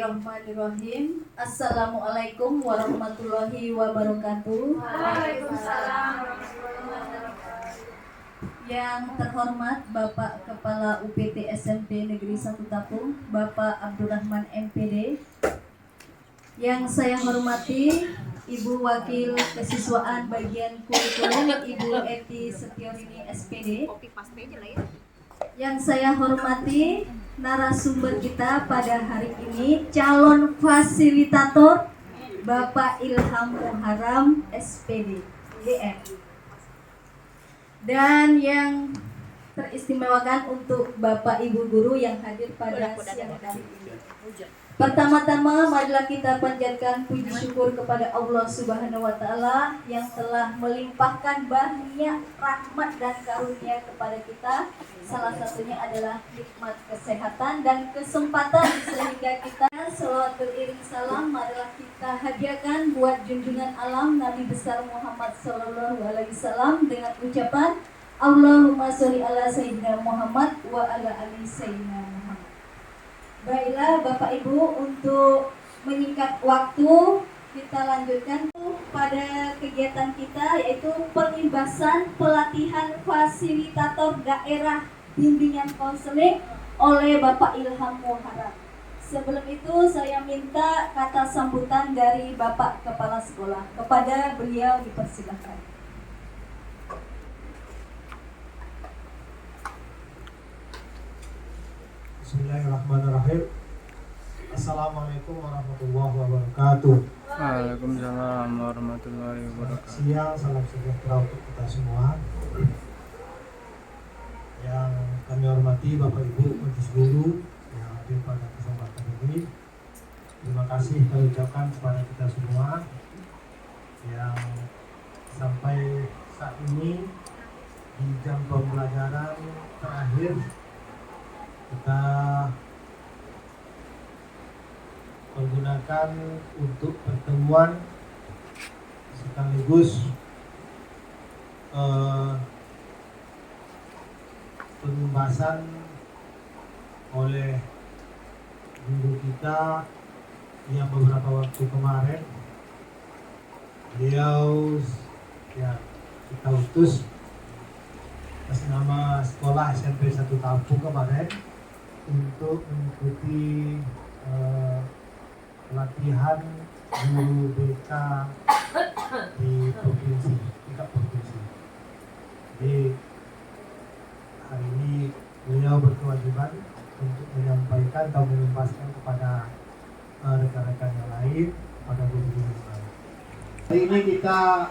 Bismillahirrahmanirrahim. Assalamualaikum warahmatullahi wabarakatuh. Waalaikumsalam. Yang terhormat Bapak Kepala UPT SMP Negeri 1 Tapung, Bapak Abdurrahman MPD. Yang saya hormati Ibu Wakil Kesiswaan Bagian Kurikulum, Ibu Eti Setiorini SPD. Yang saya hormati narasumber kita pada hari ini, calon fasilitator Bapak Ilham Muharram SPD GM. Dan yang teristimewakan untuk Bapak Ibu Guru yang hadir pada siang hari ini. Pertama-tama marilah kita panjatkan puji syukur kepada Allah Subhanahu wa Ta'ala yang telah melimpahkan banyak rahmat dan karunia kepada kita. Salah satunya adalah nikmat kesehatan dan kesempatan sehingga kita sholawatul iring salam marilah kita hadiahkan buat junjungan alam Nabi besar Muhammad sallallahu alaihi wasallam dengan ucapan Allahumma sholli ala sayyidina Muhammad wa ala ali sayyidina Muhammad. Baiklah Bapak Ibu, untuk menyingkat waktu kita lanjutkan pada kegiatan kita, yaitu pengibasan pelatihan fasilitator daerah bimbingan konseling oleh Bapak Ilham Muharram. Sebelum itu saya minta kata sambutan dari Bapak Kepala Sekolah. Kepada beliau dipersilakan. Bismillahirrahmanirrahim. Assalamualaikum warahmatullahi wabarakatuh. Waalaikumsalam warahmatullahi wabarakatuh. Siang, salam sejahtera untuk kita semua. Yang kami hormati Bapak Ibu Majelis Guru yang hadir pada kesempatan ini. Terima kasih kami ucapkan kepada kita semua yang sampai saat ini di jam pembelajaran terakhir kita menggunakan untuk pertemuan sekaligus pembahasan oleh guru kita yang beberapa waktu kemarin beliau ya kita utus atas nama sekolah SMP 1 Tampung kemarin untuk mengikuti pelatihan guru BK di provinsi, tingkat provinsi. Jadi hari ini beliau berkewajiban untuk menyampaikan atau menjelaskan kepada rekan-rekan yang lain, pada guru-guru yang lain. Hari ini kita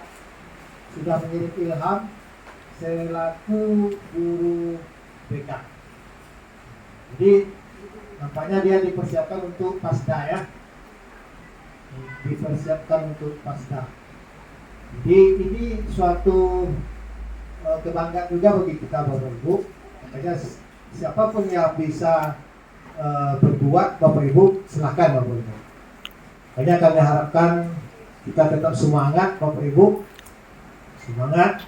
sudah mengirim Ilham selaku guru BK. Jadi nampaknya dia dipersiapkan untuk pasda ya. Dipersiapkan untuk pasda. Jadi ini suatu kebanggaan juga bagi kita Bapak Ibu. Makanya siapapun yang bisa berbuat Bapak Ibu silakan Bapak Ibu. Makanya kami harapkan kita tetap semangat Bapak Ibu. Semangat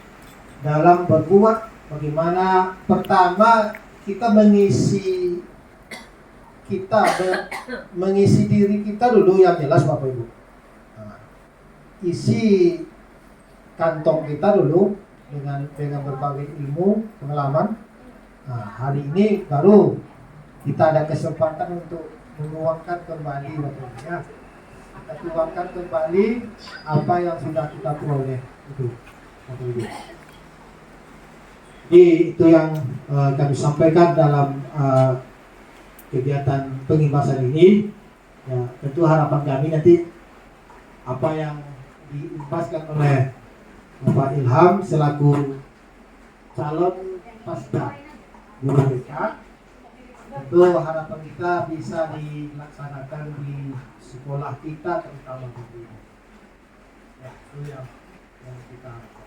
dalam berbuat. Bagaimana pertama kita mengisi diri kita dulu yang jelas Bapak Ibu. Nah, isi kantong kita dulu dengan berbagai ilmu pengalaman. Nah, hari ini baru kita ada kesempatan untuk menuangkan kembali Bapak Ibu ya. Kita tuangkan kembali apa yang sudah kita peroleh itu Bapak Ibu. Jadi itu yang kami sampaikan dalam kegiatan pengibasan ini. Ya, tentu harapan kami nanti apa yang diimbaskan oleh Bapak Ilham selaku calon pasda guru BK, tentu harapan kita bisa dilaksanakan di sekolah kita terutama di ya, itu yang kita harapkan.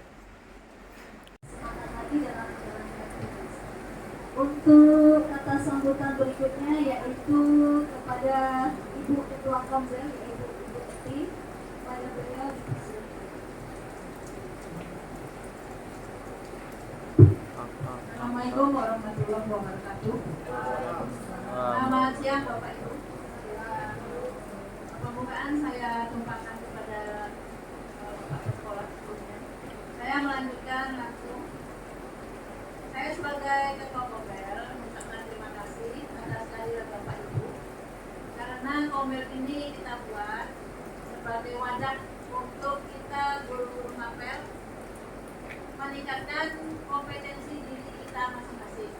Untuk kata sambutan berikutnya yaitu kepada Ibu Ketua Komsel, yaitu Ibu Eti, pada beliau dipersilakan. Assalamualaikum warahmatullahi wabarakatuh. Selamat siang Bapak Ibu. perkenalkan, saya tumpahkan kepada Pak Sekolah sebelumnya. Saya melanjutkan langsung. Saya sebagai Ketua Kombel mengucapkan terima kasih atas kehadiran Bapak Ibu, karena Kombel ini kita buat sebagai wadah untuk kita guru-guru mapel meningkatkan kompetensi diri kita masing-masing.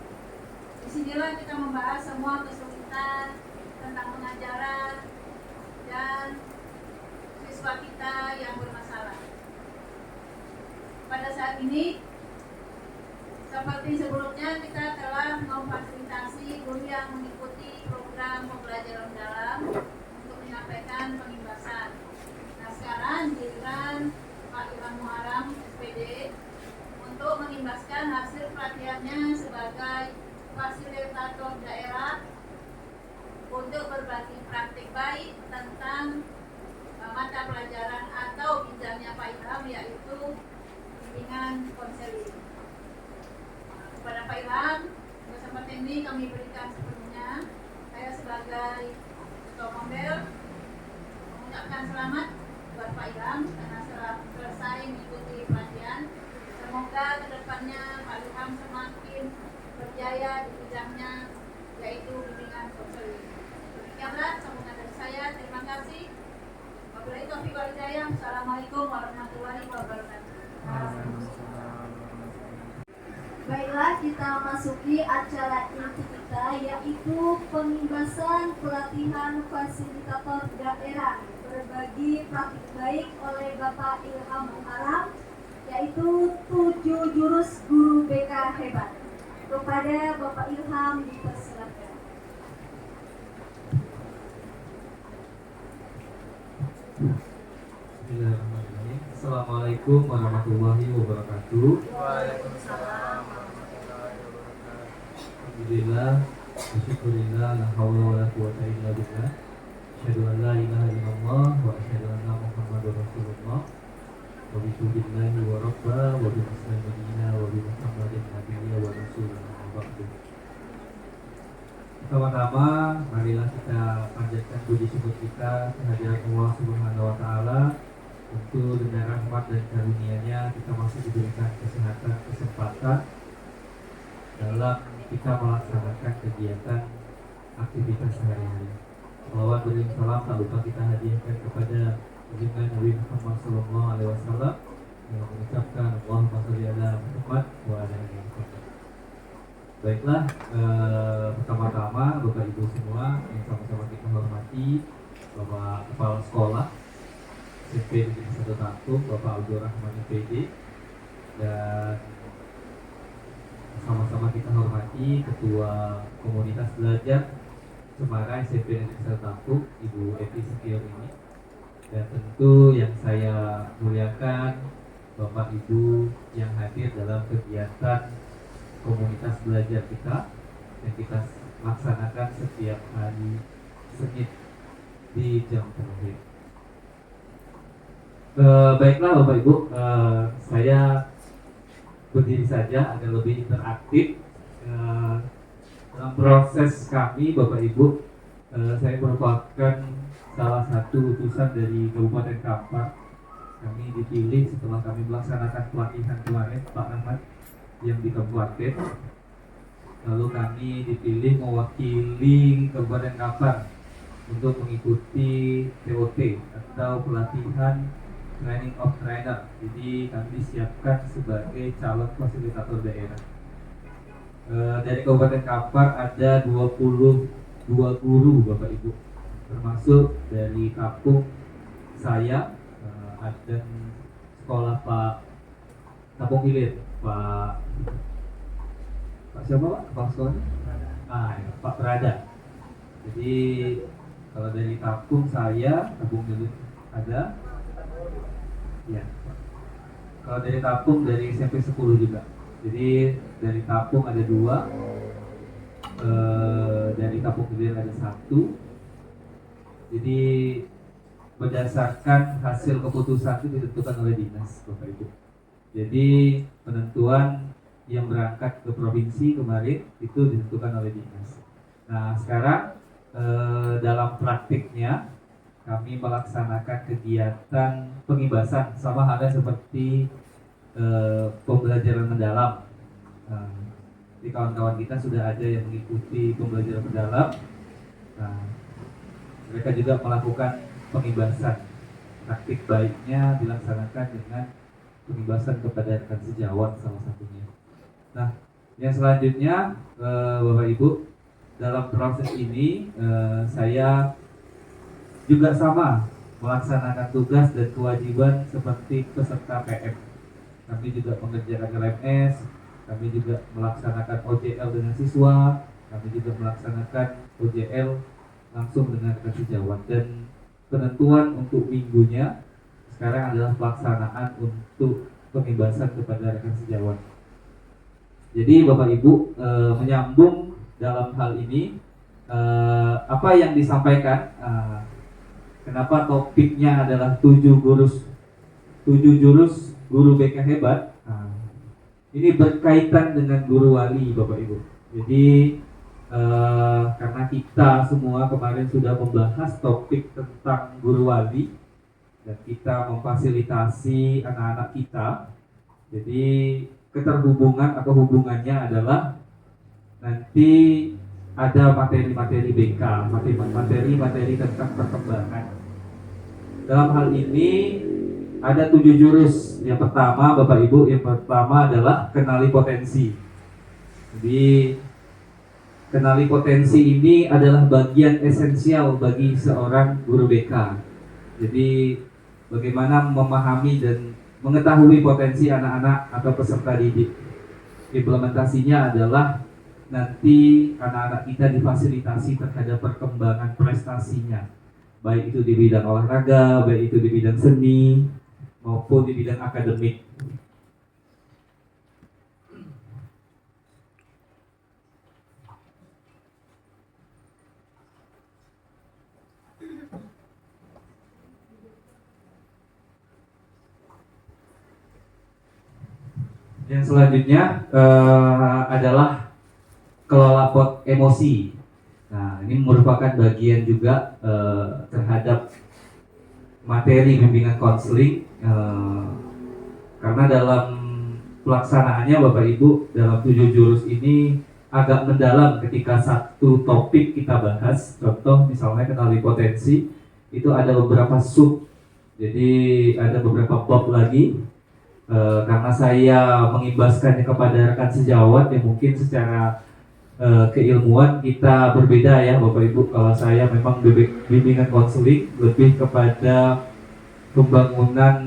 Disinilah kita membahas semua kesulitan tentang pengajaran dan siswa kita yang bermasalah. Pada saat ini, seperti sebelumnya, kita telah memfasilitasi guru yang mengikuti program pembelajaran dalam untuk menyampaikan pengimbasan. Nah, sekarang giliran Pak Ilham Muharram, SPD, untuk mengimbaskan hasil pelatihannya sebagai fasilitator daerah untuk berbagi praktik baik tentang mata pelajaran atau bidangnya Pak Ilham, yaitu bimbingan konseling. Kepada Pak Ilham, kesempatan ini kami berikan sepenuhnya. Saya sebagai Ketua Kombel mengucapkan selamat buat Pak Ilham karena selesai mengikuti pelatihan. Semoga kedepannya Pak Ilham semakin berjaya di bidangnya, yaitu bimbingan konseling. Demikianlah sambutan dari saya. Terima kasih. Wabillahi taufiq wal hidayah. Assalamualaikum warahmatullahi wabarakatuh. Baiklah, kita masuki acara inti kita, yaitu pengimbasan pelatihan fasilitator daerah berbagi praktik baik oleh Bapak Ilham Muharram, yaitu 7 jurus guru BK hebat. Kepada Bapak Ilham dipersilakan. Bismillahirrahmanirrahim. Assalamualaikum warahmatullahi wabarakatuh. Waalaikumsalam warahmatullahi wabarakatuh. Alhamdulillah, syukurillah, la haula wala quwata illa billah. Asyhadu an la ilaha illallah wa asyhadu anna Muhammadar Rasulullah. Wa bi billahi wa rabba wa bi muslimina wa bi Muhammadin nabiyya wa rasulullah ba'du. Pertama-tama, marilah kita panjatkan puji syukur kita kehadirat Allah Subhanahu wa taala untuk dengan rahmat dan karunia-Nya kita masih diberikan kesehatan, kesempatan dalam kita melaksanakan kegiatan aktivitas sehari-hari. Salawat dan salam tak lupa kita hadiahkan kepada junjungan Nabi Muhammad SAW yang mengucapkan Allahumma sholli ala Muhammad wa ala ali Muhammad. Baiklah, pertama-tama Bapak Ibu semua yang sama-sama kita hormati, Bapak Kepala Sekolah SMP Negeri 1 Tatung, Bapak Abdul Rahman PD, dan sama-sama kita hormati Ketua Komunitas Belajar Cemara SMP Negeri 1 Tatung, Ibu Evi Setior ini, dan tentu yang saya muliakan Bapak Ibu yang hadir dalam kegiatan komunitas belajar kita yang kita laksanakan setiap hari Senin di jam terakhir. Baiklah Bapak Ibu, saya berdiri saja agar lebih interaktif. Dalam proses kami Bapak Ibu, saya merupakan salah satu utusan dari Kabupaten Kampar. Kami dipilih setelah kami melaksanakan pelatihan kemarin Pak Ahmad yang di kabupaten. Lalu kami dipilih mewakili Kabupaten Kampar untuk mengikuti TOT atau pelatihan Training of Trainer. Jadi kami disiapkan sebagai calon fasilitator daerah. Dari Kabupaten Kampar ada 22 guru Bapak Ibu, termasuk dari kampung saya, dan sekolah Pak Kampung Hilir, Pak siapa Pak? Kepala sekolahnya? Ya, Pak Prada. Jadi kalau dari kampung saya, Kampung Hilir ada. Ya. Kalau dari kampung dari SMP 10 juga. Jadi dari kampung ada 2, dari Kampung Hilir ada 1. Jadi berdasarkan hasil keputusan itu ditentukan oleh dinas Bapak Ibu. Jadi penentuan yang berangkat ke provinsi kemarin itu ditentukan oleh dinas. Nah sekarang dalam praktiknya kami melaksanakan kegiatan pengibasan sama halnya seperti pembelajaran mendalam. Di kawan-kawan kita sudah ada yang mengikuti pembelajaran mendalam. Nah, mereka juga melakukan pengibasan. Praktik baiknya dilaksanakan dengan pengibasan kepada rekan sejawat salah satunya. Nah, yang selanjutnya Bapak Ibu, dalam proses ini saya juga sama melaksanakan tugas dan kewajiban seperti peserta PM. Kami juga mengerjakan LMS, kami juga melaksanakan OJL dengan siswa, kami juga melaksanakan OJL langsung dengan rekan sejawat, dan penentuan untuk minggunya sekarang adalah pelaksanaan untuk pengibasan kepada rekan sejawat. Jadi Bapak Ibu menyambung dalam hal ini apa yang disampaikan, kenapa topiknya adalah 7 jurus guru BK hebat. Ini berkaitan dengan guru wali Bapak Ibu. Jadi karena kita semua kemarin sudah membahas topik tentang guru wali dan kita memfasilitasi anak-anak kita. Jadi keterhubungan atau hubungannya adalah nanti ada materi-materi BK, materi-materi tentang perkembangan. Dalam hal ini ada 7 jurus. Yang pertama Bapak Ibu, yang pertama adalah kenali potensi. Jadi kenali potensi ini adalah bagian esensial bagi seorang guru BK. Jadi bagaimana memahami dan mengetahui potensi anak-anak atau peserta didik. Implementasinya adalah nanti anak-anak kita difasilitasi terhadap perkembangan prestasinya, baik itu di bidang olahraga, baik itu di bidang seni, maupun di bidang akademik. Yang selanjutnya adalah kelola emosi. Nah, ini merupakan bagian juga terhadap materi bimbingan konseling, karena dalam pelaksanaannya Bapak Ibu dalam 7 jurus ini agak mendalam ketika satu topik kita bahas. Contoh misalnya kenali potensi, itu ada beberapa sub, jadi ada beberapa bab lagi. Karena saya mengimbaskannya kepada rekan sejawat yang mungkin secara keilmuan kita berbeda ya Bapak Ibu. Kalau saya memang bimbingan konseling lebih kepada pembangunan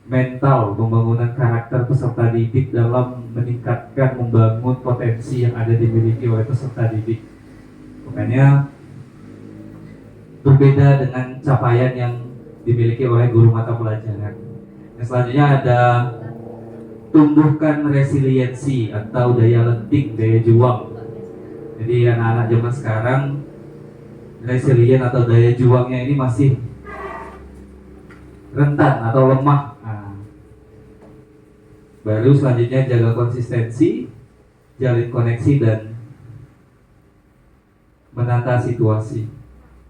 mental, pembangunan karakter peserta didik dalam meningkatkan, membangun potensi yang ada dimiliki oleh peserta didik. Makanya berbeda dengan capaian yang dimiliki oleh guru mata pelajaran. Yang selanjutnya ada tumbuhkan resiliensi atau daya lentik, daya juang. Jadi anak-anak zaman sekarang resilient atau daya juangnya ini masih rentan atau lemah. Baru selanjutnya jaga konsistensi, jalin koneksi dan menata situasi.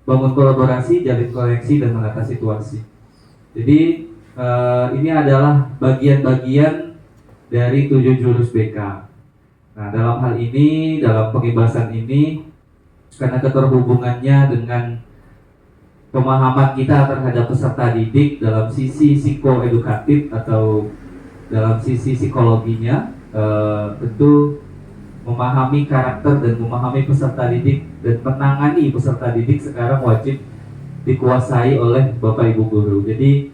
Bangun kolaborasi, jalin koneksi dan menata situasi. Jadi ini adalah bagian-bagian dari 7 jurus BK. Nah, dalam hal ini, dalam pengibasan ini, karena keterhubungannya dengan pemahaman kita terhadap peserta didik dalam sisi psikoedukatif atau dalam sisi psikologinya, tentu memahami karakter dan memahami peserta didik dan menangani peserta didik sekarang wajib dikuasai oleh Bapak Ibu guru. Jadi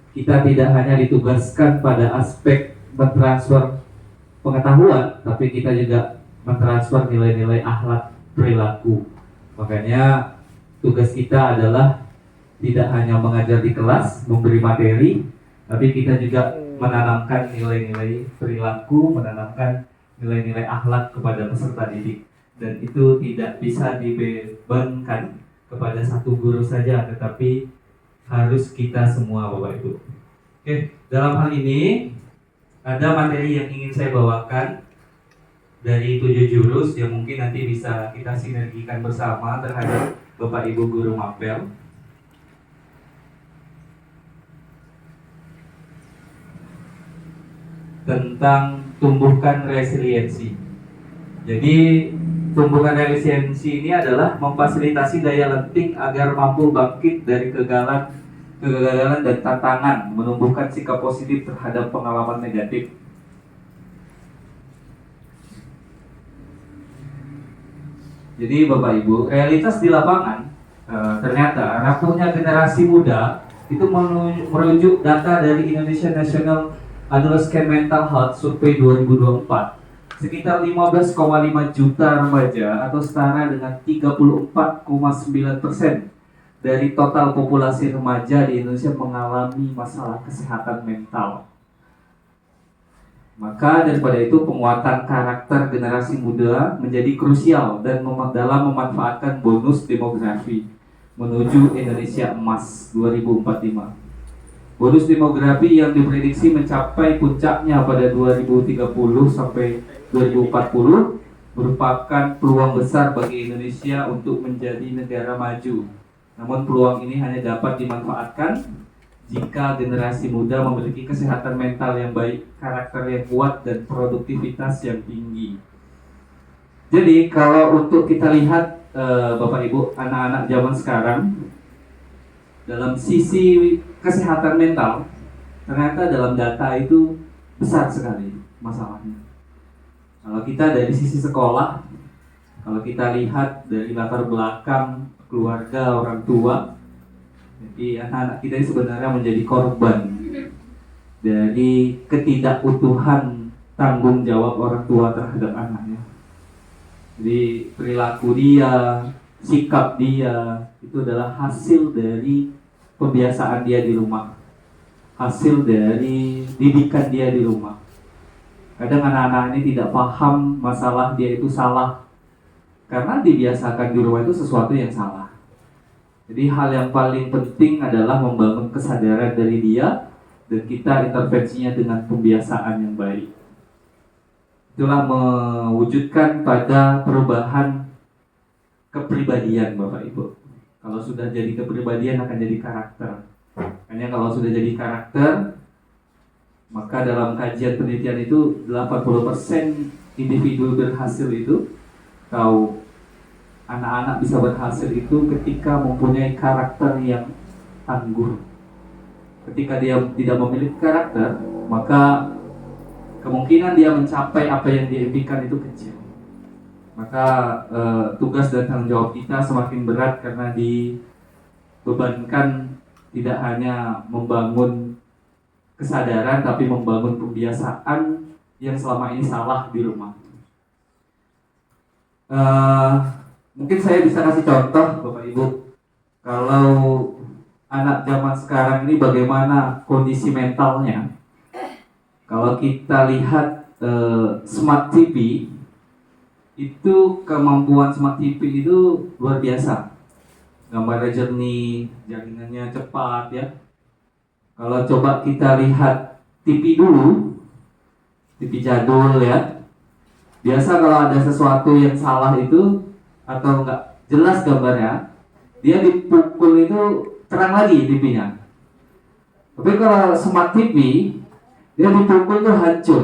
kita tidak hanya ditugaskan pada aspek mentransfer pengetahuan, tapi kita juga mentransfer nilai-nilai akhlak perilaku. Makanya tugas kita adalah tidak hanya mengajar di kelas, memberi materi, tapi kita juga menanamkan nilai-nilai perilaku, menanamkan nilai-nilai akhlak kepada peserta didik. Dan itu tidak bisa dibebankan kepada satu guru saja, tetapi harus kita semua Bapak Ibu. Oke, dalam hal ini ada materi yang ingin saya bawakan dari 7 jurus yang mungkin nanti bisa kita sinergikan bersama terhadap Bapak Ibu guru mapel. tentang tumbuhkan resiliensi. Jadi tumbuhkan resiliensi ini adalah memfasilitasi daya lenting agar mampu bangkit dari kegagalan dan tantangan, menumbuhkan sikap positif terhadap pengalaman negatif. Jadi Bapak Ibu, realitas di lapangan ternyata rapuhnya generasi muda itu merujuk data dari Indonesia National Adolescent Mental Health Survey 2024. Sekitar 15,5 juta remaja atau setara dengan 34,9% dari total populasi remaja di Indonesia mengalami masalah kesehatan mental. Maka daripada itu penguatan karakter generasi muda menjadi krusial dan dalam memanfaatkan bonus demografi menuju Indonesia Emas 2045. Bonus demografi yang diprediksi mencapai puncaknya pada 2030 sampai 2040 merupakan peluang besar bagi Indonesia untuk menjadi negara maju. Namun peluang ini hanya dapat dimanfaatkan jika generasi muda memiliki kesehatan mental yang baik, karakter yang kuat, dan produktivitas yang tinggi. Jadi kalau untuk kita lihat Bapak Ibu, anak-anak zaman sekarang dalam sisi kesehatan mental, ternyata dalam data itu besar sekali masalahnya. Kalau kita dari sisi sekolah, kalau kita lihat dari latar belakang keluarga, orang tua, jadi anak-anak kita ini sebenarnya menjadi korban dari ketidakutuhan tanggung jawab orang tua terhadap anaknya. Jadi perilaku dia, sikap dia itu adalah hasil dari pembiasaan dia di rumah, hasil dari didikan dia di rumah. Kadang anak-anak ini tidak paham masalah dia itu salah karena dibiasakan di rumah itu sesuatu yang salah. Jadi hal yang paling penting adalah membangun kesadaran dari dia dan kita intervensinya dengan pembiasaan yang baik. Itulah mewujudkan pada perubahan kepribadian Bapak Ibu. Kalau sudah jadi kepribadian akan jadi karakter. Hanya kalau sudah jadi karakter, maka dalam kajian penelitian itu 80% individu berhasil itu tahu anak-anak bisa berhasil itu ketika mempunyai karakter yang tangguh. Ketika dia tidak memiliki karakter, maka kemungkinan dia mencapai apa yang dia impikan itu kecil. Maka tugas dan tanggung jawab kita semakin berat karena dibebankan tidak hanya membangun kesadaran, tapi membangun pembiasaan yang selama ini salah di rumah. Mungkin saya bisa kasih contoh Bapak Ibu. Kalau anak zaman sekarang ini bagaimana kondisi mentalnya. Kalau kita lihat Smart TV, itu kemampuan Smart TV itu luar biasa. Gambarnya jernih, jaringannya cepat ya. Kalau coba kita lihat TV dulu, TV jadul ya. Biasa kalau ada sesuatu yang salah itu atau enggak jelas gambarnya, dia dipukul itu terang lagi TV-nya. Tapi kalau Smart TV, dia dipukul itu hancur.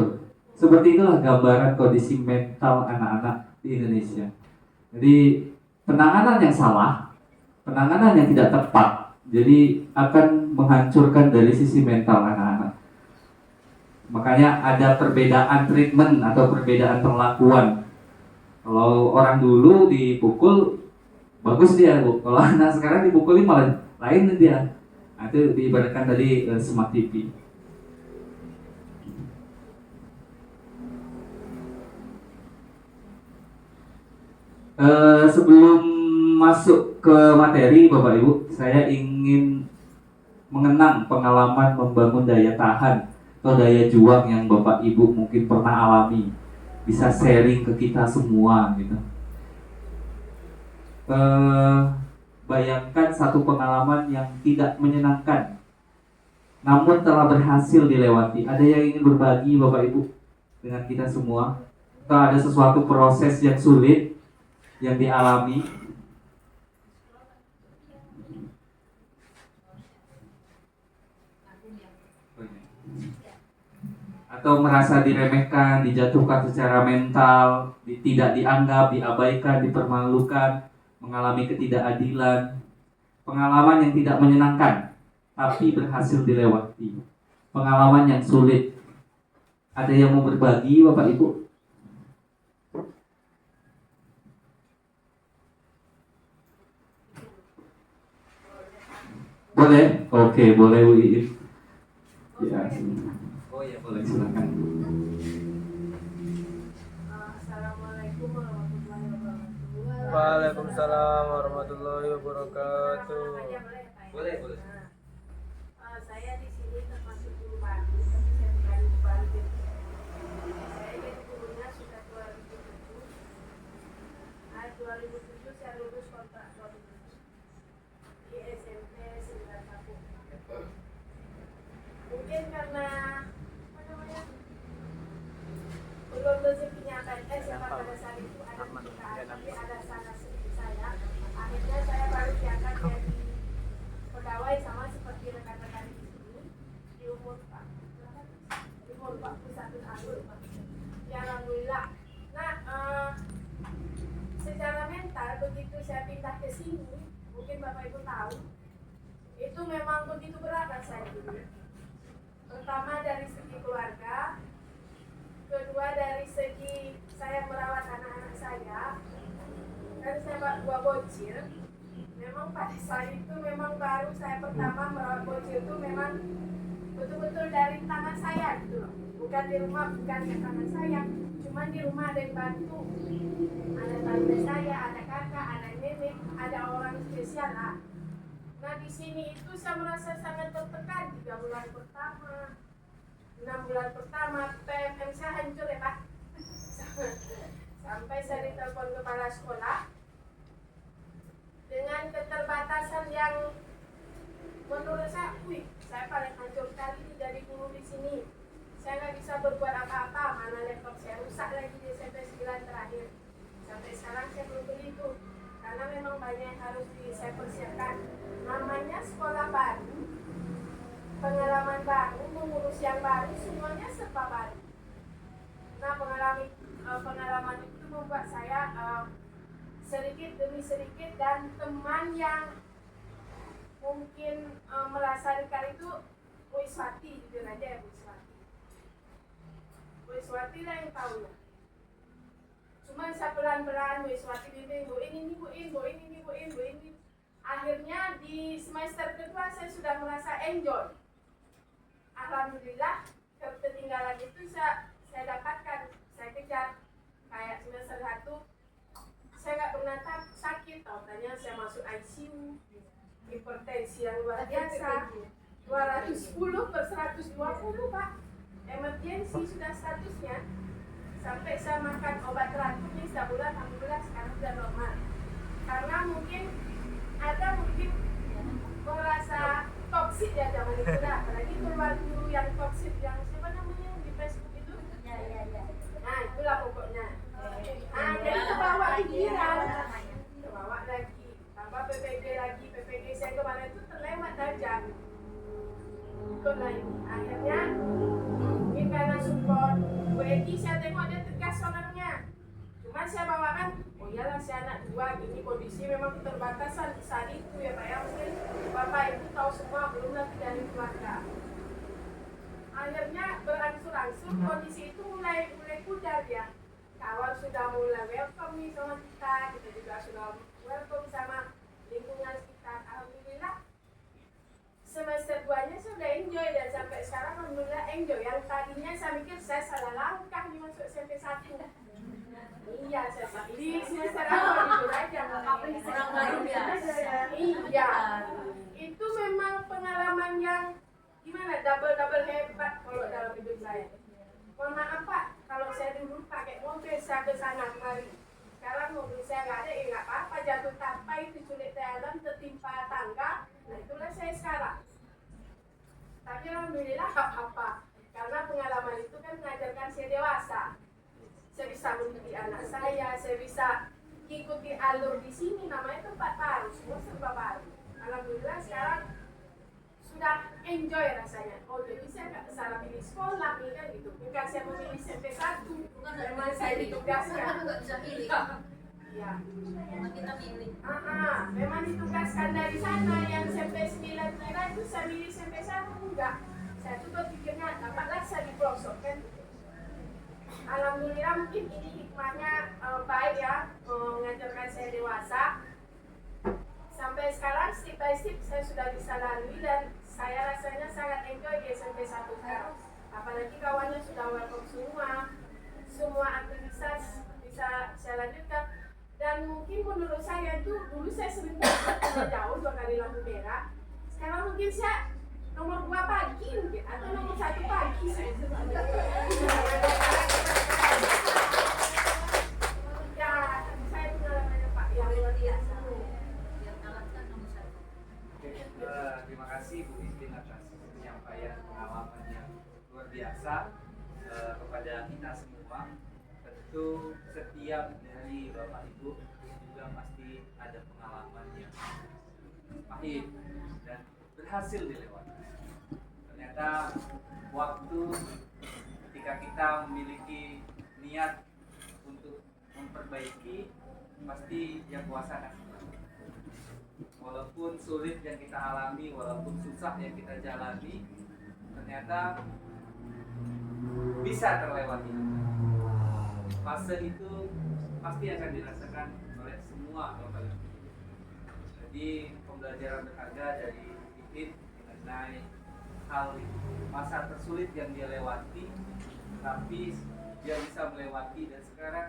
Seperti itulah gambaran kondisi mental anak-anak di Indonesia. Jadi penanganan yang salah, penanganan yang tidak tepat, jadi akan menghancurkan dari sisi mental anak-anak. Makanya ada perbedaan treatment atau perbedaan perlakuan. Kalau orang dulu dipukul bagus dia, Bu. Kalau anak sekarang dipukulin malah lain dia. Nah, itu diibaratkan tadi Smart TV. Sebelum masuk ke materi Bapak Ibu, saya ingin mengenang pengalaman membangun daya tahan atau daya juang yang Bapak Ibu mungkin pernah alami, bisa sharing ke kita semua gitu. Bayangkan satu pengalaman yang tidak menyenangkan, namun telah berhasil dilewati. Ada yang ingin berbagi Bapak Ibu dengan kita semua? Atau ada sesuatu proses yang sulit yang dialami? atau merasa diremehkan, dijatuhkan secara mental, tidak dianggap, diabaikan, dipermalukan, mengalami ketidakadilan, pengalaman yang tidak menyenangkan, tapi berhasil dilewati, pengalaman yang sulit. Ada yang mau berbagi, Bapak Ibu? Boleh? Oke, boleh Bu Iin. Ya. Oh ya, boleh, silakan. Assalamualaikum warahmatullahi wabarakatuh. Waalaikumsalam warahmatullahi wabarakatuh. Boleh, boleh. Saya di sini termasuk guru baru, tapi saya bukan guru baru. Saya jadi gurunya sudah 2007. 2007 saya lulus kontrak 2007 di SMP 9 Kampung. Mungkin karena apa namanya, belum rezekinya PNS yang pada saat itu ada pernikahan, tapi ada salah sedikit saya. Akhirnya saya baru diangkat jadi pegawai sama seperti rekan-rekan di sini di umur 41 tahun. Ya alhamdulillah. Nah, secara mental begitu saya pindah ke sini, mungkin Bapak Ibu tahu, itu memang begitu berat rasanya dulu. Pertama dari segi keluarga, kedua dari segi saya merawat anak-anak saya. Kan saya dua bocil. Memang pada saat itu memang baru saya pertama merawat bocil itu memang betul-betul dari tangan saya gitu loh. Bukan di rumah, bukan di tangan saya, cuma di rumah ada yang bantu. Ada tante saya, ada kakak, ada nenek, ada orang spesial lah. Nah di sini itu saya merasa sangat tertekan 3 bulan pertama, 6 bulan pertama, PMM saya hancur ya Pak. Sampai saya ditelepon kepala sekolah dengan keterbatasan yang menurut saya, saya paling hancur kali ini jadi guru di sini. Saya nggak bisa berbuat apa-apa, mana laptop saya rusak lagi di SMP 9 terakhir. Sampai sekarang saya belum beli itu, karena memang banyak yang harus saya persiapkan. Namanya sekolah baru, pengalaman baru, mengurus yang baru, semuanya serba baru. Nah pengalaman itu membuat saya sedikit demi sedikit, dan teman yang mungkin merasa dekat itu Bu Iswati, jujur aja ya Bu Iswati. Bu Iswati lah yang tahu ya. Cuma saya pelan-pelan Bu Iswati bimbing, Bu ini, Bu ini. Akhirnya di semester kedua saya sudah merasa enjoy. Alhamdulillah, ketertinggalan itu saya dapatkan, saya kejar. Kayak semester 1 saya nggak pernah sakit, tautannya saya masuk ICU, hipertensi yang luar biasa, 210 per 120 Pak, emergensi sudah statusnya. Sampai saya makan obat racunnya sebulan, alhamdulillah sekarang sudah normal. Karena mungkin merasa toksik ya zaman itu dah, apalagi keluar guru yang toksik, yang siapa namanya di Facebook itu. Nah itulah pokoknya. Jadi kebawa pikiran, kebawa lagi, tambah PPG saya kemarin itu terlewat aja. Ikutlah ini, akhirnya mungkin karena support Bu Eki, saya tengok dia tegas orangnya. Cuma saya bawakan, oh iyalah si anak 2 gini kondisi memang keterbatasan saat itu ya Pak ya, mungkin Bapak Ibu tahu semua, belum lagi dari keluarga. Akhirnya berangsur-angsur kondisi itu mulai pudar ya. Awal sudah mulai welcome nih sama kita juga sudah welcome sama lingkungan sekitar. Alhamdulillah semester 2-nya saya sudah enjoy, dan sampai sekarang alhamdulillah enjoy. Yang tadinya saya mikir saya salah langkah nih masuk SMP 1. Iya, saya di semester awal jujur aja. Kurang baru ya. Iya, itu memang pengalaman yang gimana, double hebat kalau dalam hidup saya. Mohon maaf Pak, kalau saya dulu pakai mobil saya ke sana kemari. Sekarang mobil saya nggak ada, nggak apa-apa, jatuh tapai, diculik jalan, tertimpa tangga. Nah itulah saya sekarang. Tapi alhamdulillah nggak apa-apa, karena pengalaman itu kan mengajarkan saya dewasa. Saya bisa mendidik anak saya bisa ikuti alur di sini, namanya tempat baru, semua serba baru. Alhamdulillah sekarang sudah enjoy rasanya. Oh jadi saya nggak salah pilih sekolah nih kan gitu. Bukan saya memilih SMP 1, memang saya ditugaskan. Nggak bisa pilih. Ya. Kita pilih. Memang ditugaskan dari sana. Yang SMP 9 itu saya pilih SMP 1 enggak. Saya tuh berpikirnya dapatlah saya di pelosok kan. Alhamdulillah mungkin ini hikmahnya baik ya, mengajarkan saya dewasa. Sampai sekarang step by step saya sudah bisa lalui dan saya rasanya sangat enjoy di SMP 1 sekarang. Apalagi kawannya sudah welcome semua aktivitas bisa saya lanjutkan. Dan mungkin menurut saya itu dulu saya sering jauh 2 kali lampu merah. Sekarang mungkin saya nomor 2 pagi mungkin atau nomor 1 pagi saya. Ya, saya pengalamannya Pak yang luar biasa. Yang kalahkan nomor 1. Oke, terima kasih Bu Istin atas penyampaian pengalaman yang luar biasa kepada kita semua. Tentu setiap dari Bapak Ibu juga pasti ada pengalaman yang pahit dan berhasil dilewati. Ternyata waktu ketika kita memiliki niat untuk memperbaiki, pasti yang kuasa kasih. Walaupun sulit yang kita alami, walaupun susah yang kita jalani, ternyata bisa terlewati. Fase itu pasti akan dirasakan oleh semua Bapak Ibu. Jadi pembelajaran berharga dari Ipin mengenai hal masa tersulit yang dia lewati, tapi dia bisa melewati dan sekarang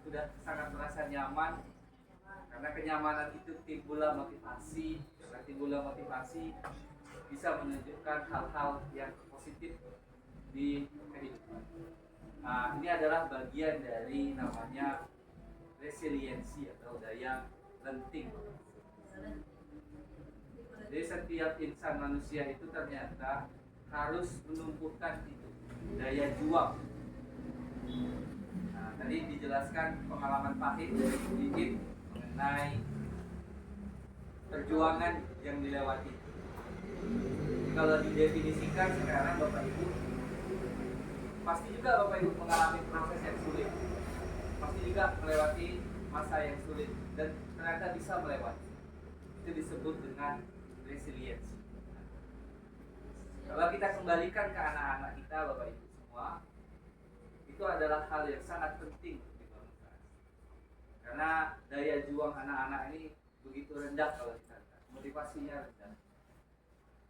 sudah sangat merasa nyaman. Karena kenyamanan itu timbullah motivasi, karena timbullah motivasi bisa menunjukkan hal-hal yang positif di kehidupan. Nah, ini adalah bagian dari namanya resiliensi atau daya lenting. Jadi setiap insan manusia itu ternyata harus menumbuhkan itu daya juang. Nah, tadi dijelaskan pengalaman pahit dari sedikit mengenai perjuangan yang dilewati. Kalau didefinisikan sekarang Bapak Ibu, pasti juga Bapak Ibu mengalami proses yang sulit, pasti juga melewati masa yang sulit dan ternyata bisa melewati. Itu disebut dengan resiliensi. Kalau kita kembalikan ke anak-anak kita Bapak Ibu semua, itu adalah hal yang sangat penting untuk dibangunkan. Karena daya juang anak-anak ini begitu rendah kalau kita lihat, motivasinya rendah.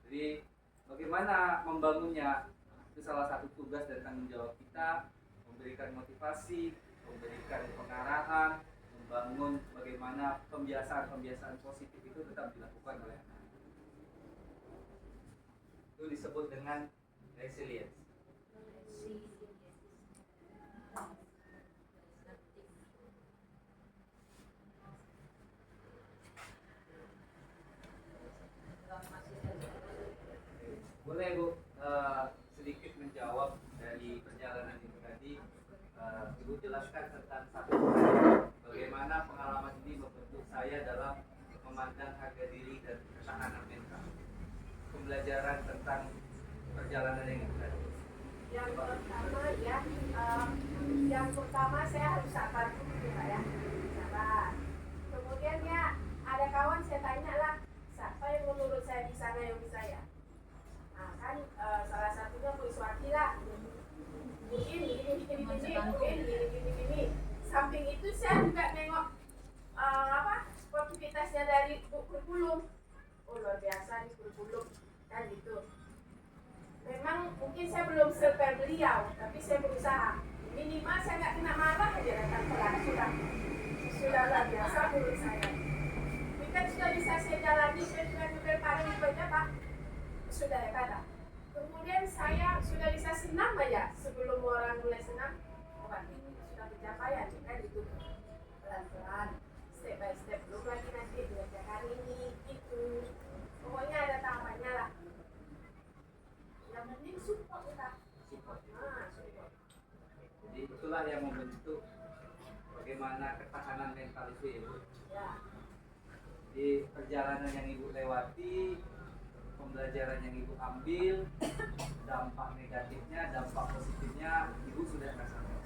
Jadi bagaimana membangunnya? Itu salah satu tugas dan tanggung jawab kita, memberikan motivasi, memberikan pengarahan, membangun bagaimana pembiasaan-pembiasaan positif itu tetap dilakukan oleh anak. Itu disebut dengan resilience. Boleh Bu, sedikit menjawab dari perjalanan itu tadi. Ibu jelaskan tentang satu bagaimana pengalaman ini membentuk saya dalam memandang harga diri dan ketahanan mental. Pembelajaran tentang perjalanan yang itu tadi. Yang pertama saya harus sabar dulu ya, sabar. Kemudian ya ada kawan saya tanya lah, siapa yang menurut saya di sana yang bisa ya? Nah kan salah satunya Bu Iswati lah. Mungkin ini. Samping itu saya juga nengok sportivitasnya dari Bu Kurikulum. Oh luar biasa di Kurikulum kan gitu. Memang mungkin saya belum seper beliau, tapi saya berusaha. Minimal saya nggak kena marah aja datang kelas sudah luar biasa menurut saya. Ini kan sudah bisa saya jalani, saya sudah nyuper pagi banyak Pak. Sudah ya kata. Kemudian saya sudah bisa senam aja sebelum orang mulai senam. Oh berarti ini sudah pencapaian kan gitu. Pelan-pelan, step by step. Belum lagi nanti belajar hari ini itu. Pokoknya ada tahapannya lah. Yang penting support kita. Support. Support. Jadi itulah yang membentuk bagaimana ketahanan mental itu ya Bu. Ya. Di perjalanan yang Ibu lewati, pembelajaran yang ibu ambil, dampak negatifnya, dampak positifnya ibu sudah rasakan.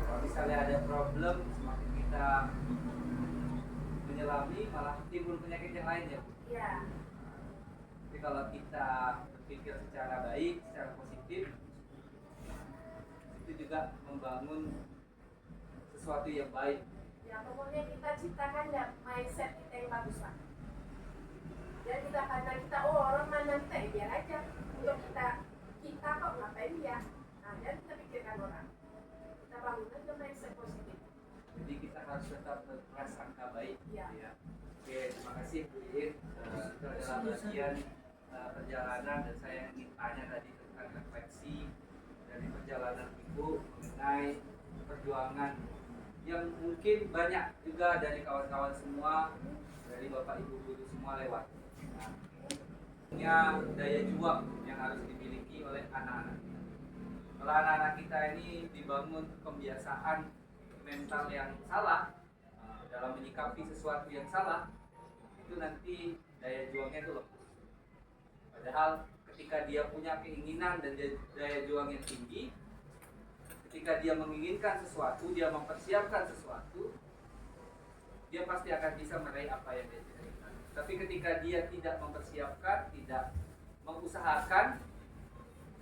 Kalau misalnya ada problem, semakin kita menyelami malah timbul penyakit yang lain ya Bu. Iya. Tapi kalau kita berpikir secara baik, secara positif, itu juga membangun sesuatu yang baik. Ya pokoknya kita ciptakan ya mindset kita yang bagus lah. Dan kita karena kita orang mana kita ya biar aja untuk kita kok ngapain dia. Nah dan kita pikirkan orang. Kita bangun aja mindset positif. Jadi kita harus tetap berprasangka baik. Iya. Ya. Oke, terima kasih Bu Iin. Itu adalah bagian perjalanan dan saya ingin tanya tadi tentang refleksi dari perjalanan Ibu mengenai perjuangan yang mungkin banyak juga dari kawan-kawan semua, dari Bapak Ibu guru semua lewat. Nah, punya daya juang yang harus dimiliki oleh anak-anak kita. Kalau anak-anak kita ini dibangun kebiasaan mental yang salah dalam menyikapi sesuatu yang salah, itu nanti daya juangnya itu lemah. Padahal ketika dia punya keinginan dan daya juang yang tinggi, ketika dia menginginkan sesuatu, dia mempersiapkan sesuatu, dia pasti akan bisa meraih apa yang dia cita-citakan. Tapi ketika dia tidak mempersiapkan, tidak mengusahakan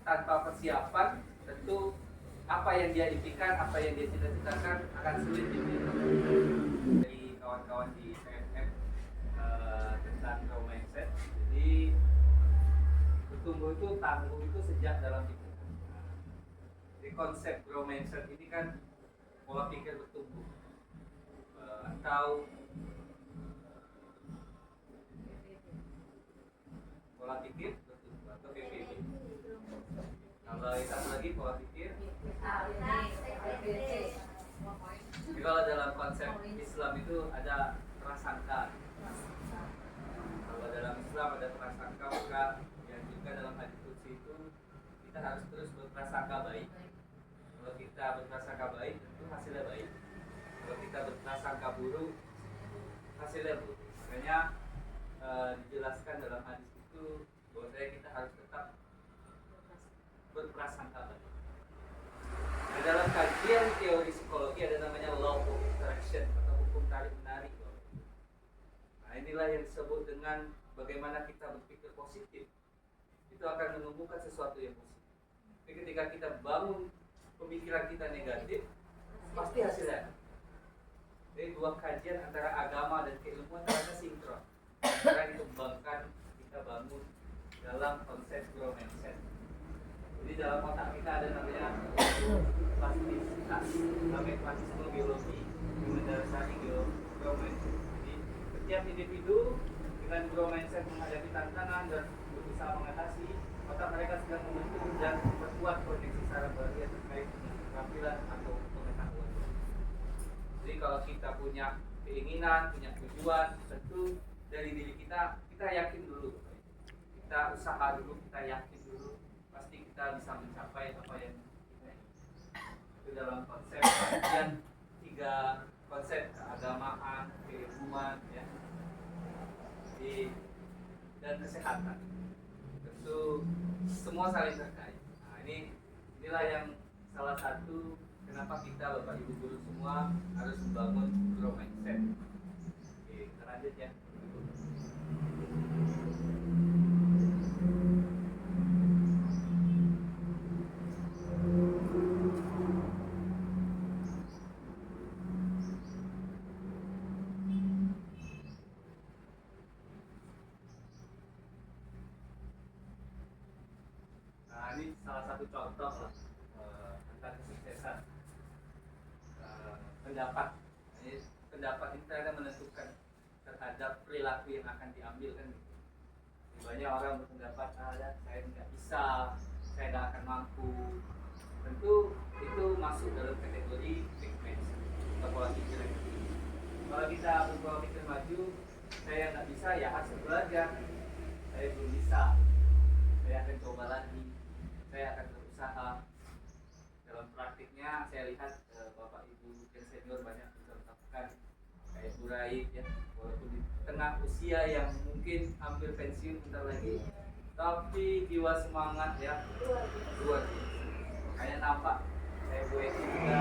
tanpa persiapan, tentu apa yang dia impikan, apa yang dia cita-citakan akan sulit diberikan. Dari kawan-kawan di CFM tentang growth mindset, jadi bertumbuh itu tangguh itu sejak dalam pikiran. Jadi konsep growth mindset ini kan pola pikir bertumbuh atau pola pikir bertumbuh atau PPB. Kalau hitam lagi pola pikir. Jadi kalau dalam konsep Islam itu ada prasangka. Kalau dalam Islam ada prasangka, maka yang juga dalam hadis qudsi itu kita harus terus berprasangka baik. Kalau kita berprasangka baik, tentu hasilnya baik. Kalau kita berprasangka buruk, hasilnya buruk. Makanya dijelaskan dalam hadis itu bahwa kita harus tetap berprasangka baik. Nah, dalam kajian teori psikologi ada namanya law of attraction atau hukum tarik menarik. Nah, inilah yang disebut dengan bagaimana kita berpikir positif. Itu akan menumbuhkan sesuatu yang positif. Tapi ketika kita bangun pemikiran kita negatif, pasti hasilnya. Jadi dua kajian antara agama dan keilmuan ternyata sinkron. Karena dikembangkan, kita bangun dalam konsep growth mindset. Jadi dalam otak kita ada namanya plastisitas, namanya plastisme biologi yang mendasari growth mindset. Jadi setiap individu dengan growth mindset menghadapi tantangan dan berusaha mengatasi, otak mereka sedang membentuk dan memperkuat koneksi saraf baru yang terkait dengan keterampilan atau pengetahuan. Jadi kalau kita punya keinginan, punya tujuan, tentu dari diri kita yakin dulu. Kita usaha dulu, kita yakin dulu, pasti kita bisa mencapai apa yang kita inginkan. Itu dalam konsep kajian 3 konsep keagamaan, keilmuan, ya, dan kesehatan. Tentu semua saling terkait. Nah, inilah yang salah satu kenapa kita Bapak Ibu guru semua harus membangun growth mindset. Oke, kita lanjut ya. Nah, ini salah satu contoh tentang kesuksesan pendapat. Ini pendapat itu akan menentukan terhadap perilaku yang akan diambil kan. Banyak orang berpendapat, saya nggak bisa, saya nggak akan mampu. Tentu itu masuk dalam kategori fixed mindset atau pola pikir. Kalau kita berpola pikir maju, saya nggak bisa, ya harus belajar. Saya belum bisa, saya akan coba lagi. Saya akan berusaha. Dalam praktiknya saya lihat Bapak Ibu yang senior banyak mencontohkan kayak Bu Raid ya, walaupun tengah usia yang mungkin hampir pensiun bentar lagi, tapi jiwa semangat ya luar biasa. Makanya nampak saya Bu Eti juga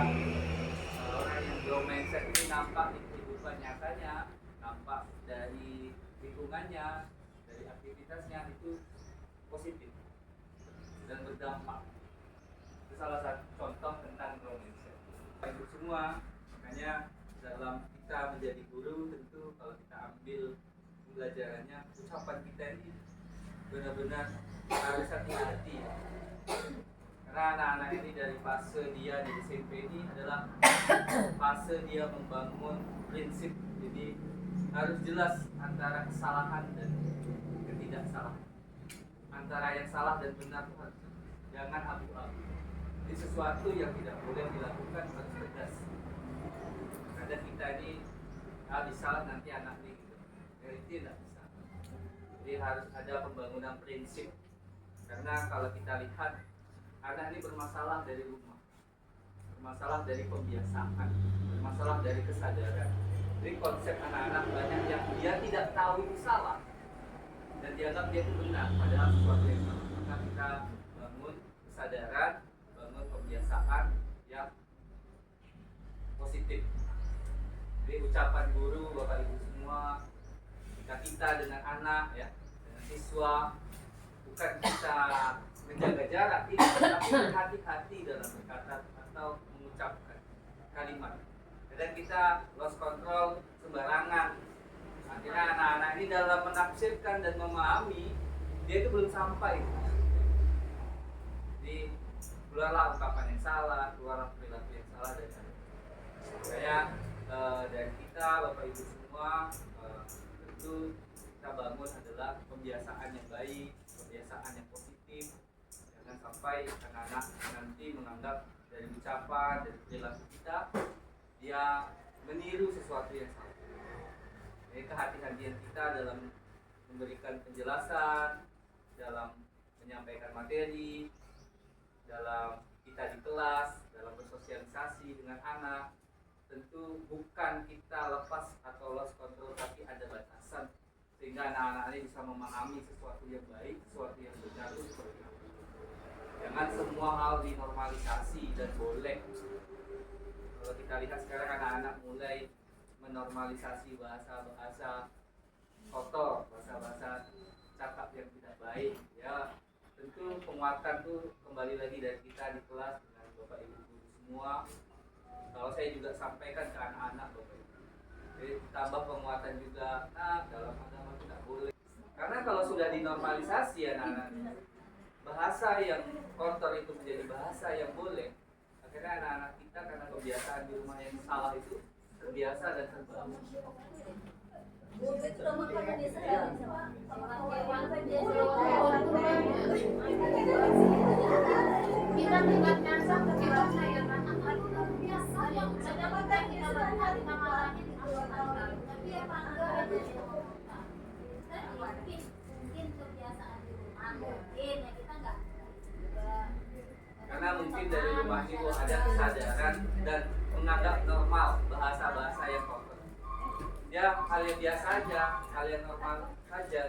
orang yang grow mindset ini nampak di kehidupan nyatanya, nampak dari lingkungannya, dari aktivitasnya itu positif dan berdampak. Itu salah satu contoh tentang grow mindset. Ibu semua, makanya dalam kita menjadi guru tentu kalau kita ambil pembelajarannya, ucapan kita ini benar-benar harus hati-hati. Karena anak-anak ini dari fase dia di SMP ini adalah fase dia membangun prinsip. Jadi harus jelas antara kesalahan dan ketidaksalahan, antara yang salah dan benar itu harus jangan abu-abu. Jadi sesuatu yang tidak boleh dilakukan harus tegas. Kadang kita ini bisa nanti anak ini gitu, itu tidak bisa. Jadi harus ada pembangunan prinsip. Karena kalau kita lihat anak ini bermasalah dari rumah, bermasalah dari kebiasaan, bermasalah dari kesadaran. Jadi konsep anak-anak banyak yang dia tidak tahu itu salah dan dianggap dia itu benar, padahal sesuatu yang salah. Maka kita bangun kesadaran, bangun kebiasaan yang positif. Jadi ucapan guru, Bapak Ibu semua, jika kita dengan anak ya, dengan siswa, bukan kita menjaga jarak, tapi berhati-hati dalam berkata atau mengucapkan kalimat. Dan kita lost control sembarangan. Akhirnya anak-anak ini dalam menafsirkan dan memahami, dia itu belum sampai. Jadi keluarlah ungkapan yang salah, keluarlah perilaku yang salah dari anak. Makanya dari kita, Bapak Ibu semua, tentu kita bangun adalah kebiasaan yang baik, kebiasaan yang positif. Jangan sampai anak-anak nanti menganggap dari ucapan, dari perilaku kita, dia meniru sesuatu yang salah. Jadi kehati-hatian kita dalam memberikan penjelasan, dalam menyampaikan materi, dalam kita di kelas, dalam bersosialisasi dengan anak, tentu bukan kita lepas atau lost control, tapi ada batasan sehingga anak-anak ini bisa memahami sesuatu yang baik, sesuatu yang benar itu seperti apa. Jangan semua hal dinormalisasi dan boleh. Kalau kita lihat sekarang anak-anak mulai menormalisasi bahasa-bahasa kotor, bahasa-bahasa cakap yang tidak baik, ya tentu penguatan tuh kembali lagi dari kita di kelas dengan Bapak Ibu guru semua. Kalau saya juga sampaikan ke anak-anak Bapak Ibu, jadi tambah penguatan juga, dalam agama tidak boleh. Karena kalau sudah dinormalisasi anak-anak, bahasa yang kotor itu menjadi bahasa yang boleh. Akhirnya anak-anak kita karena kebiasaan di rumah yang salah itu terbiasa dan terbawa. Itu makanan dia sehari Kita tingkatkan sampai kita saya biasa yang mendapatkan kita berhati mamalahnya di awal-awal. Tapi apa enggak mungkin kebiasaan di rumah mungkin ya kita enggak Karena mungkin dari rumah itu ada kesadaran dan menganggap normal bahasa-bahasa yang kotor. Ya hal yang biasa aja, hal yang normal saja.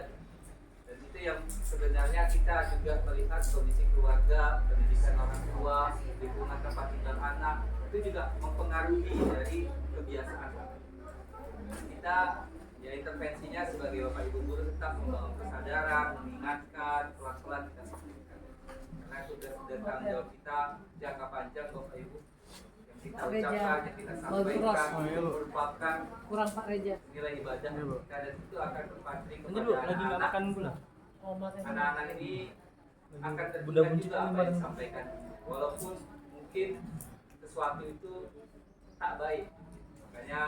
Dan itu yang sebenarnya kita juga melihat kondisi keluarga, pendidikan orang tua, lingkungan tempat tinggal anak, itu juga mempengaruhi dari kebiasaan. Kita ya intervensinya sebagai Bapak Ibu guru tetap membangun kesadaran, mengingatkan, pelan-pelan kita sampaikan. Karena itu sudah tanggung jawab kita jangka panjang Bapak Ibu. Yang kita ucapkan, yang kita sampaikan, itu merupakan kurang Pak Reja nilai ibadah kita dan itu akan terpatri lanjut kepada Bu, lagi nggak anak-anak. makan gula Anak-anak ini akan Budak terdidik buncit juga apa yang kemarin. disampaikan, walaupun mungkin sesuatu itu tak baik. Makanya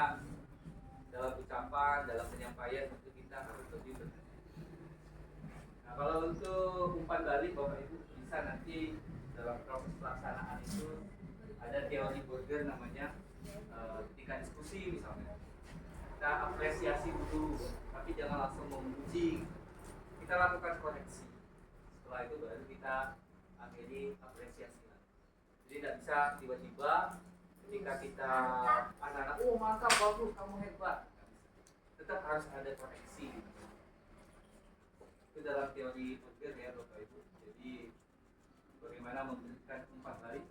dalam ucapan, dalam penyampaian tentu kita harus lebih berhati. Nah kalau untuk umpan balik Bapak Ibu bisa nanti dalam proses pelaksanaan itu ada teori Burger namanya, ketika diskusi misalnya kita apresiasi dulu, tapi jangan langsung memuji. Kita lakukan koreksi. Setelah itu baru kita akhiri apresiasi. Jadi tidak bisa tiba-tiba ketika kita anak-anak, oh mantap, bagus, kamu hebat. tetap harus ada koneksi. Itu dalam teori Mudgir ya Bapak Ibu. Jadi bagaimana memberikan umpan balik.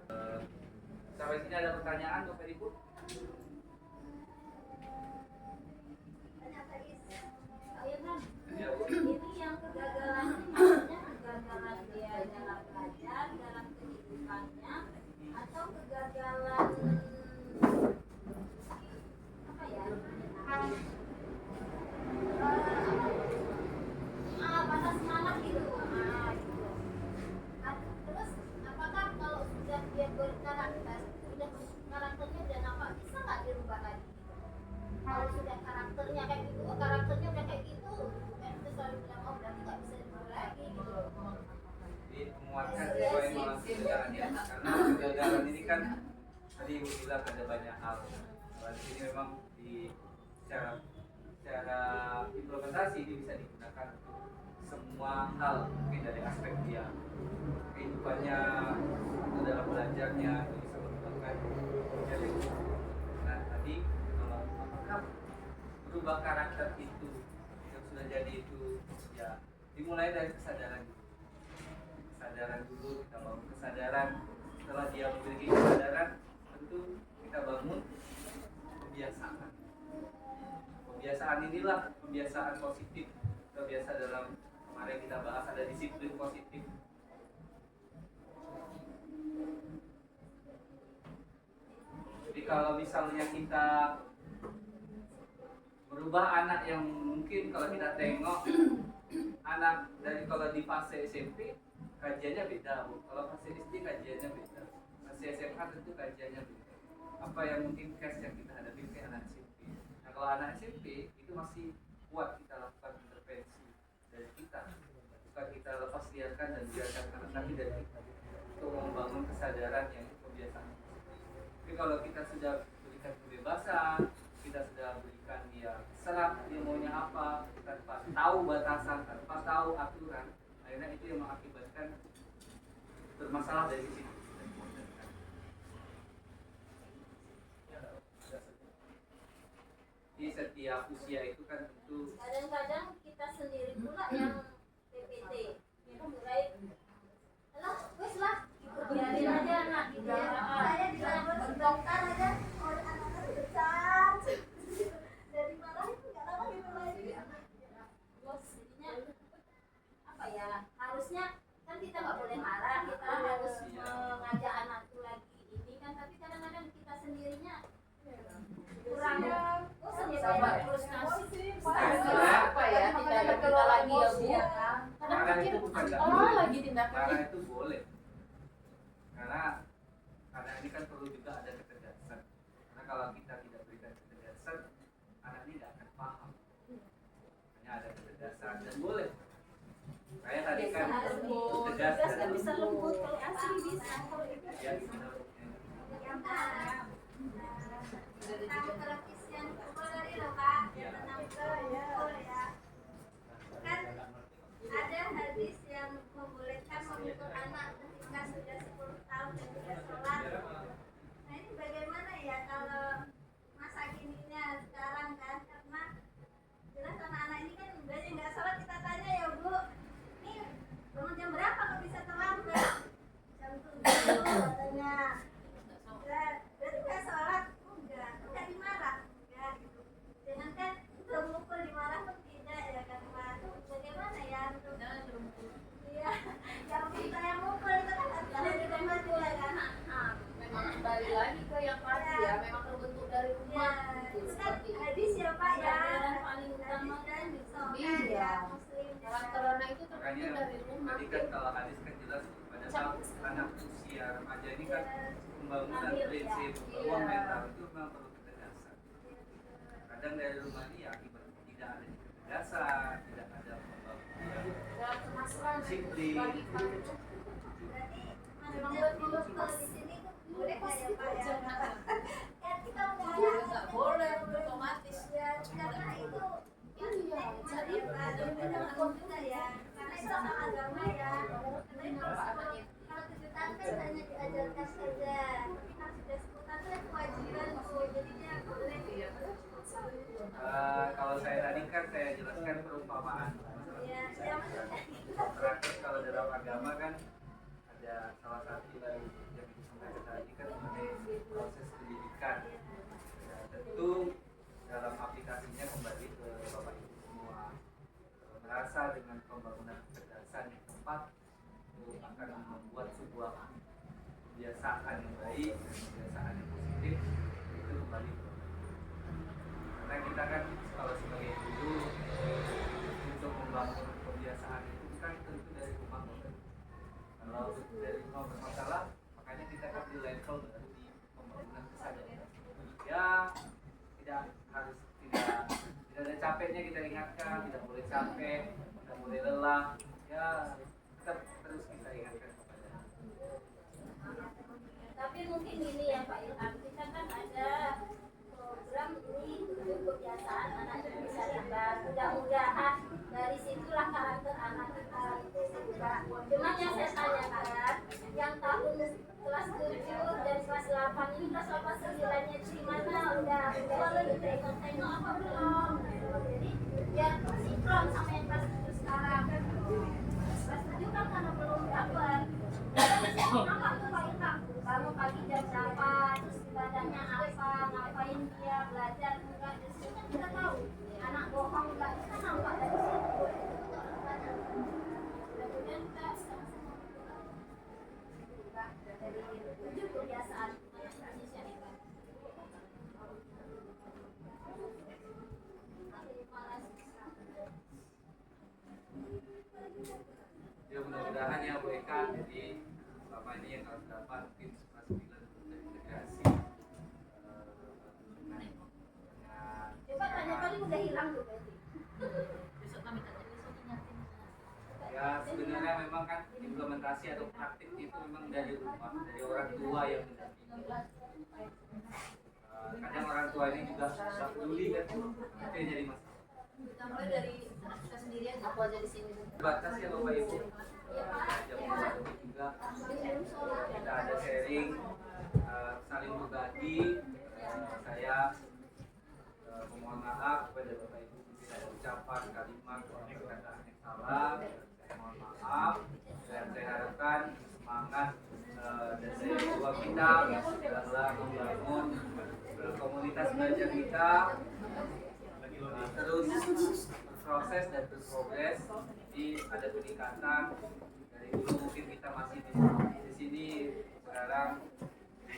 Sampai sini ada pertanyaan Bapak Ibu? Tanya Kais. Saya kan Ya, Bu. ini yang kegagalan ini maksudnya kegagalan dia dalam belajar, dalam kehidupannya, atau kegagalan apa ya? Patah semangat gitu. Gitu. Terus apakah kalau sudah dia berkarakter, sudah karakternya dan apa bisa nggak dirubah lagi? Kalau sudah karakternya kayak gitu, karakternya udah kayak gitu, itu selalu bilang oh berarti nggak bisa dirubah lagi gitu. Jadi menguatkan sesuai dengan kegagalannya. Karena kegagalan ini kan tadi Ibu bilang ada banyak hal. Kalau di sini memang di secara implementasi ini bisa digunakan untuk semua hal, mungkin dari aspek dia kehidupannya atau dalam belajarnya itu bisa merupakan jadi. Nah tadi apakah berubah karakter itu yang sudah jadi itu ya dimulai dari kesadaran dulu. Kesadaran dulu, kita bangun kesadaran. Setelah dia memiliki kesadaran, tentu kita bangun kebiasaan. Kebiasaan inilah kebiasaan positif. Kebiasaan dalam kemarin kita bahas ada disiplin positif. Jadi kalau misalnya kita merubah anak yang mungkin kalau kita tengok anak dari kalau di fase SMP kajiannya beda, Bu. Kalau fase SD kajiannya beda. Fase SMA tentu kajiannya beda. Apa yang mungkin case yang kita hadapi kayak anak SMP. Nah kalau anak SMP itu masih kuat kita lakukan intervensi dari kita, bukan kita lepas liarkan dan biarkan anak, tapi dari kita untuk membangun kesadaran yang kebiasaan. Tapi kalau kita sudah berikan kebebasan, kita sudah berikan dia serap dia maunya apa, tanpa tahu batasan, tanpa tahu aturan, akhirnya itu yang mengakibatkan bermasalah dari sisi itu. Di setiap usia itu kan tentu Kadang-kadang kita sendiri pula yang PPT, yang mulai lah, wes lah, ikut biarin aja anak di saya dilawan sebentar aja, orang anak-anak besar, dari malah itu nggak lama gitu lagi. Bos, jadinya apa ya? Harusnya kan kita nggak boleh marah, kita harus mengajak anak itu lagi ini kan, tapi kadang-kadang kita sendirinya kurang Sama frustasi. apa ya tindakan kita lagi ya Bu? Kadang marah pikir itu bukan nggak apa boleh. lagi tindakannya? Marah itu boleh. Karena ini kan perlu juga ada ketegasan. Karena kalau kita tidak berikan ketegasan, anak ini tidak akan paham. Hanya ada ketegasan dan boleh. Kayak tadi kan tegas Tegas dan bisa lembut, kalau asli bisa. ya gimana? Tentang terapis yang kumpul dari lo Kak, tentang kumpul ya. Kan ada hadis yang membolehkan memukul anak ketika sudah 10 tahun dan tidak sholat. Nah ini bagaimana ya kalau masa kininya sekarang kan, karena jelas anak-anak ini kan banyak nggak sholat, kita tanya ya Bu, ini bangun jam berapa kok bisa terlambat? Jam 7 katanya. Berarti nggak sholat? Enggak dimarah? Enggak gitu. Jangan kan termukul dimarah pun tidak ya kan Pak. Bagaimana ya untuk iya, yang kita yang mukul itu kan adalah kita mati ya kan. Memang kembali lagi ke yang tadi ya, memang terbentuk dari rumah. Itu kan hadis ya Pak ya. Pelajaran paling utama kan Iya. ya Muslim. Karakter anak itu terbentuk Makanya dari rumah. tadi kan kalau hadis kan jelas pada saat anak usia remaja ini kan pembangunan prinsip, pembangunan mental itu memang perlu ketegasan. Kadang dari rumah ini ya akibat tidak ada ketegasan, tidak ada pembangunan Dalam kemasukan disiplin. bagi kami. Berarti maksudnya mukul di sini tuh boleh nggak ya Pak ya? Kan kita udah Nggak boleh, otomatis. ya karena itu Iya, jadi ada hukum juga ya karena itu sama agama ya. Tapi kalau 7 tahun kan hanya diajarkan saja, tapi kalau sudah 10 tahun kan kewajiban tuh, jadinya boleh. Kalau saya tadi kebiasaan yang baik, kebiasaan yang positif itu kembali. Karena kita kan kalau sebagai guru untuk membangun kebiasaan itu kan tentu dari rumah. Kalau dari rumah bermasalah, makanya kita kan di level baru di pembangunan kesadaran. Ya tidak ada capeknya kita ingatkan, tidak boleh capek, tidak boleh lelah. Ya tetap terus kita ingatkan kepada. Tapi mungkin gini ya Pak Ilham, kita kan ada program ini tujuh kebiasaan anak itu bisa hebat. Mudah-mudahan dari situlah karakter anak kita itu juga. Cuma yang saya tanyakan, yang tahun kelas 7 dan kelas 8 ini, kelas 8 9-nya itu di mana? Udah tengok apa belum? Jadi biar sinkron sama yang kelas 7 sekarang. Kelas 7 kan karena belum dapat. Nampak tuh Pak Ilham, bangun pagi jam berapa, terus ibadahnya apa, ngapain dia, belajar enggak, dari situ kan kita tahu anak bohong enggak, kita nampak dari situ. Kemudian kita sama-sama berubah dari 7 kebiasaan anak Indonesia hebat. Ya mudah-mudahan ya Bu Eka, jadi selama ini yang harus dapat mungkin kelas 9 terintegrasi dengan Coba tanya kali udah hilang tuh berarti. Besok kami tanya, besok ingatin. ya sebenarnya memang kan implementasi atau praktik itu memang dari rumah, dari orang tua yang mendampingi. Kadang orang tua ini juga sudah peduli kan, itu yang jadi masalah. Kita mulai dari anak kita sendiri aja. Aku aja di sini. Batas ya Bapak Ibu. Jam ini juga kita ada sharing, saling berbagi. Saya memohon maaf kepada Bapak Ibu bila ada ucapan kalimat atau perkataan yang salah. Saya mohon maaf dan saya harapkan semangat dan daya juang kita dalam membangun komunitas belajar kita terus berproses dan berprogres. Jadi ada peningkatan dari dulu mungkin kita masih di sini, sekarang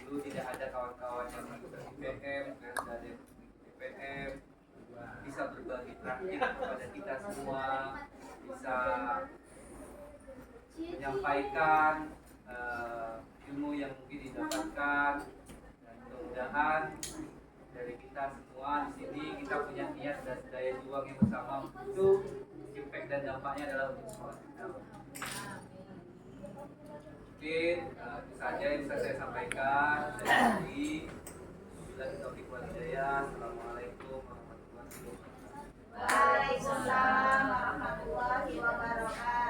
dulu tidak ada kawan-kawan yang mengikuti PM, sekarang ada yang mengikuti PM, bisa berbagi praktik kepada kita semua, bisa menyampaikan ilmu yang mungkin didapatkan, dan mudah-mudahan dari kita semua di sini kita punya niat dan daya juang yang bersama untuk impact dan dampaknya adalah untuk sekolah kita. Mungkin itu saja yang bisa saya sampaikan. Jadi, wabillahi taufiq wal hidayah. Assalamualaikum warahmatullahi wabarakatuh. Waalaikumsalam warahmatullahi wabarakatuh.